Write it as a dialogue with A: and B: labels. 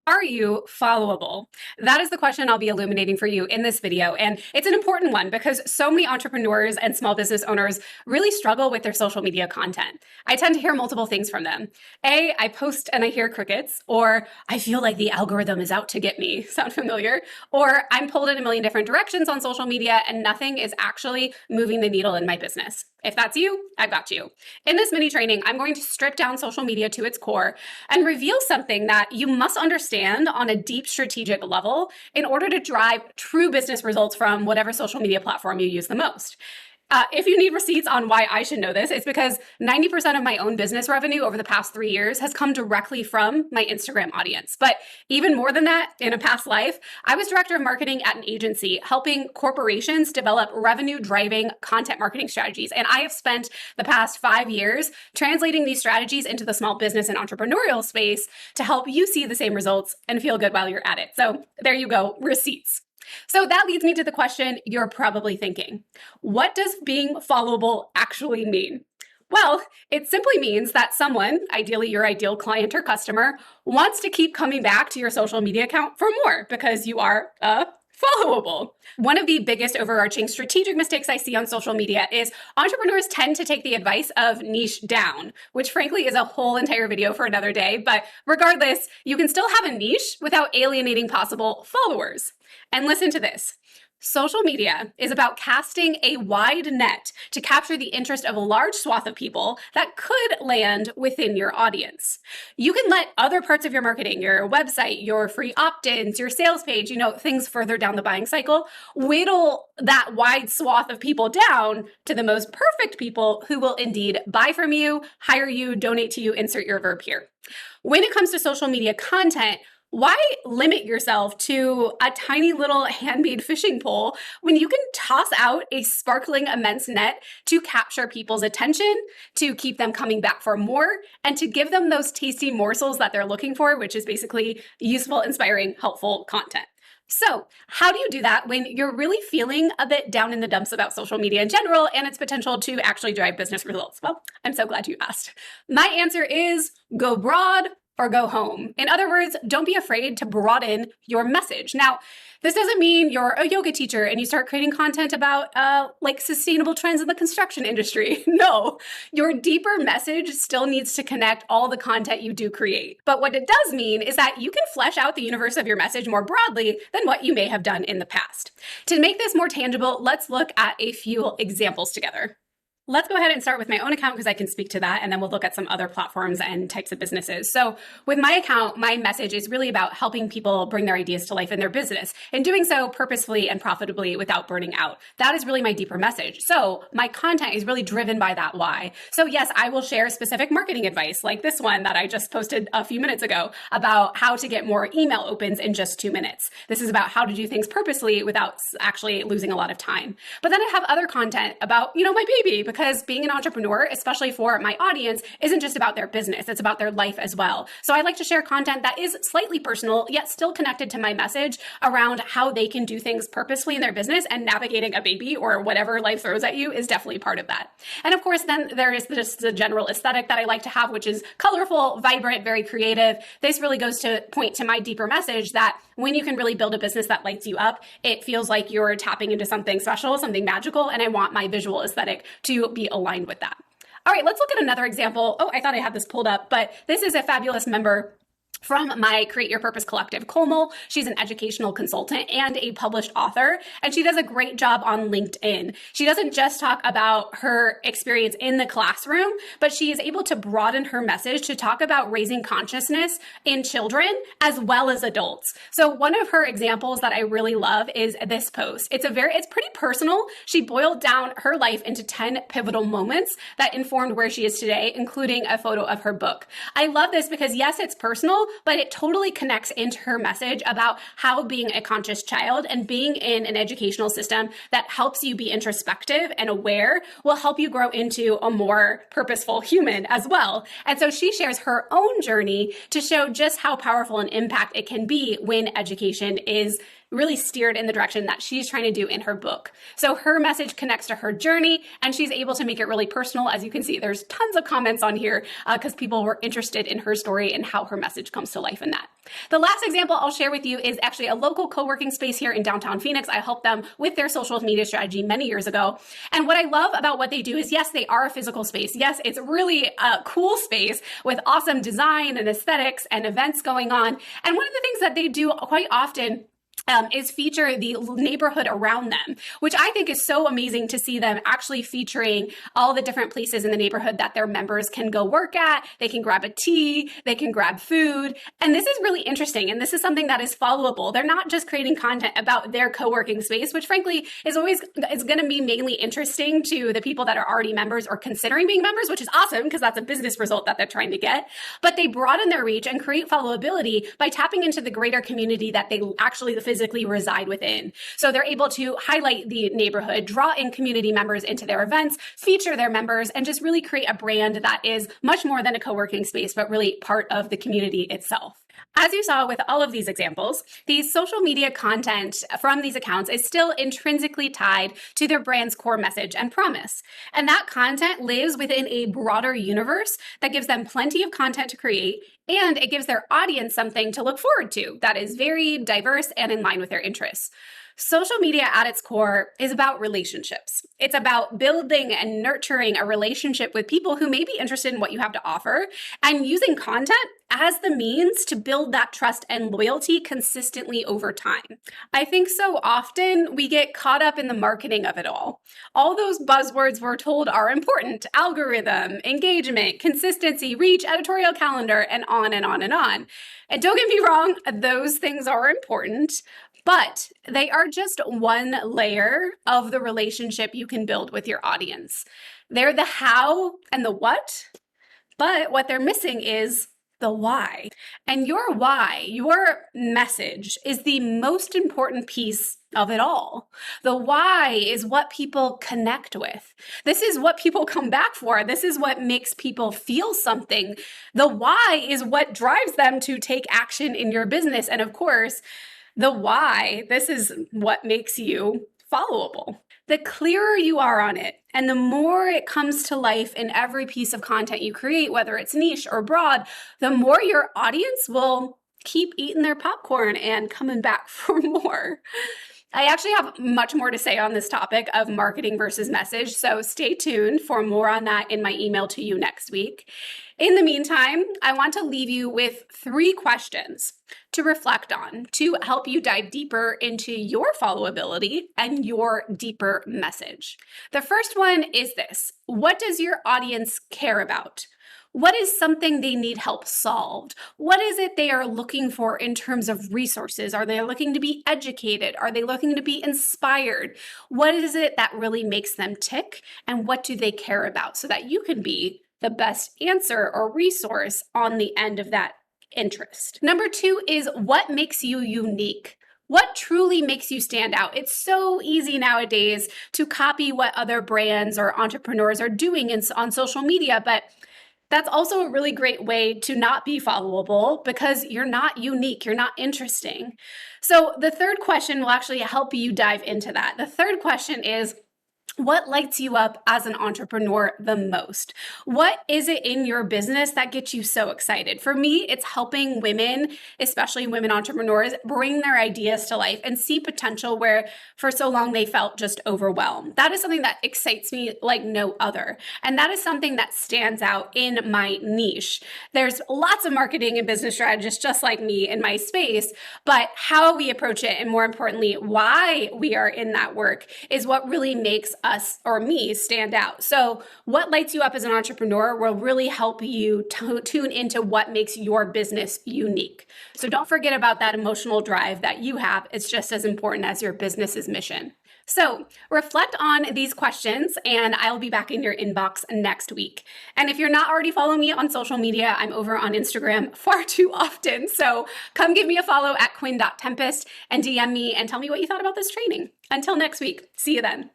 A: Are you followable? That is the question I'll be illuminating for you in this video. And it's an important one because so many entrepreneurs and small business owners really struggle with their social media content. I tend to hear multiple things from them. A, I post and I hear crickets, or I feel like the algorithm is out to get me. Sound familiar? Or I'm pulled in a million different directions on social media and nothing is actually moving the needle in my business. If that's you, I've got you. In this mini training, I'm going to strip down social media to its core and reveal something that you must understand on a deep strategic level in order to drive true business results from whatever social media platform you use the most. If you need receipts on why I should know this, it's because 90% of my own business revenue over the past 3 years has come directly from my Instagram audience. But even more than that, in a past life, I was director of marketing at an agency helping corporations develop revenue-driving content marketing strategies. And I have spent the past 5 years translating these strategies into the small business and entrepreneurial space to help you see the same results and feel good while you're at it. So there you go, receipts. So that leads me to the question you're probably thinking. What does being followable actually mean? Well, it simply means that someone, ideally your ideal client or customer, wants to keep coming back to your social media account for more because you are followable. One of the biggest overarching strategic mistakes I see on social media is entrepreneurs tend to take the advice of niche down, which frankly is a whole entire video for another day. But regardless, you can still have a niche without alienating possible followers. And listen to this. Social media is about casting a wide net to capture the interest of a large swath of people that could land within your audience. You can let other parts of your marketing, your website, your free opt-ins, your sales page, things further down the buying cycle, whittle that wide swath of people down to the most perfect people who will indeed buy from you, hire you, donate to you, insert your verb here. When it comes to social media content, why limit yourself to a tiny little handmade fishing pole when you can toss out a sparkling immense net to capture people's attention, to keep them coming back for more, and to give them those tasty morsels that they're looking for, which is basically useful, inspiring, helpful content. So how do you do that when you're really feeling a bit down in the dumps about social media in general and its potential to actually drive business results? Well, I'm so glad you asked. My answer is go broad or go home. In other words, don't be afraid to broaden your message. Now, this doesn't mean you're a yoga teacher and you start creating content about sustainable trends in the construction industry. No, your deeper message still needs to connect all the content you do create. But what it does mean is that you can flesh out the universe of your message more broadly than what you may have done in the past. To make this more tangible, let's look at a few examples together. Let's go ahead and start with my own account because I can speak to that, and then we'll look at some other platforms and types of businesses. So with my account, my message is really about helping people bring their ideas to life in their business and doing so purposefully and profitably without burning out. That is really my deeper message. So my content is really driven by that why. So yes, I will share specific marketing advice like this one that I just posted a few minutes ago about how to get more email opens in just 2 minutes. This is about how to do things purposely without actually losing a lot of time. But then I have other content about, my baby, because being an entrepreneur, especially for my audience, isn't just about their business, it's about their life as well. So I like to share content that is slightly personal, yet still connected to my message around how they can do things purposefully in their business, and navigating a baby or whatever life throws at you is definitely part of that. And of course, then there is just the general aesthetic that I like to have, which is colorful, vibrant, very creative. This really goes to point to my deeper message that when you can really build a business that lights you up, it feels like you're tapping into something special, something magical, and I want my visual aesthetic to be aligned with that. All right, let's look at another example. Oh, I thought I had this pulled up, but this is a fabulous member from my Create Your Purpose Collective, Komal. She's an educational consultant and a published author, and she does a great job on LinkedIn. She doesn't just talk about her experience in the classroom, but she is able to broaden her message to talk about raising consciousness in children as well as adults. So one of her examples that I really love is this post. It's pretty personal. She boiled down her life into 10 pivotal moments that informed where she is today, including a photo of her book. I love this because yes, it's personal, but it totally connects into her message about how being a conscious child and being in an educational system that helps you be introspective and aware will help you grow into a more purposeful human as well. And so she shares her own journey to show just how powerful an impact it can be when education is really steered in the direction that she's trying to do in her book. So her message connects to her journey, and she's able to make it really personal. As you can see, there's tons of comments on here because people were interested in her story and how her message comes to life in that. The last example I'll share with you is actually a local co-working space here in downtown Phoenix. I helped them with their social media strategy many years ago. And what I love about what they do is, yes, they are a physical space. Yes, it's really a cool space with awesome design and aesthetics and events going on. And one of the things that they do quite often is feature the neighborhood around them, which I think is so amazing to see them actually featuring all the different places in the neighborhood that their members can go work at. They can grab a tea, they can grab food. And this is really interesting. And this is something that is followable. They're not just creating content about their co-working space, which frankly is going to be mainly interesting to the people that are already members or considering being members, which is awesome because that's a business result that they're trying to get. But they broaden their reach and create followability by tapping into the greater community that they actually physically reside within. So they're able to highlight the neighborhood, draw in community members into their events, feature their members, and just really create a brand that is much more than a co-working space, but really part of the community itself. As you saw with all of these examples, the social media content from these accounts is still intrinsically tied to their brand's core message and promise. And that content lives within a broader universe that gives them plenty of content to create, and it gives their audience something to look forward to that is very diverse and in line with their interests. Social media at its core is about relationships. It's about building and nurturing a relationship with people who may be interested in what you have to offer and using content as the means to build that trust and loyalty consistently over time. I think so often we get caught up in the marketing of it all. All those buzzwords we're told are important: algorithm, engagement, consistency, reach, editorial calendar, and on and on and on. And don't get me wrong, those things are important, but they are just one layer of the relationship you can build with your audience. They're the how and the what, but what they're missing is the why. And your why, your message, is the most important piece of it all. The why is what people connect with. This is what people come back for. This is what makes people feel something. The why is what drives them to take action in your business. And of course, the why, this is what makes you followable. The clearer you are on it, and the more it comes to life in every piece of content you create, whether it's niche or broad, the more your audience will keep eating their popcorn and coming back for more. I actually have much more to say on this topic of marketing versus message, so stay tuned for more on that in my email to you next week. In the meantime, I want to leave you with 3 questions to reflect on to help you dive deeper into your followability and your deeper message. The first one is this: what does your audience care about? What is something they need help solved? What is it they are looking for in terms of resources? Are they looking to be educated? Are they looking to be inspired? What is it that really makes them tick? And what do they care about, so that you can be the best answer or resource on the end of that interest? Number 2 is, what makes you unique? What truly makes you stand out? It's so easy nowadays to copy what other brands or entrepreneurs are doing on social media, but that's also a really great way to not be followable because you're not unique, you're not interesting. So the third question will actually help you dive into that. The third question is, what lights you up as an entrepreneur the most? What is it in your business that gets you so excited? For me, it's helping women, especially women entrepreneurs, bring their ideas to life and see potential where for so long they felt just overwhelmed. That is something that excites me like no other. And that is something that stands out in my niche. There's lots of marketing and business strategists just like me in my space, but how we approach it, and more importantly, why we are in that work, is what really makes us or me stand out. So what lights you up as an entrepreneur will really help you tune into what makes your business unique. So don't forget about that emotional drive that you have. It's just as important as your business's mission. So reflect on these questions, and I'll be back in your inbox next week. And if you're not already following me on social media, I'm over on Instagram far too often. So come give me a follow at quinn.tempest and DM me and tell me what you thought about this training. Until next week, see you then.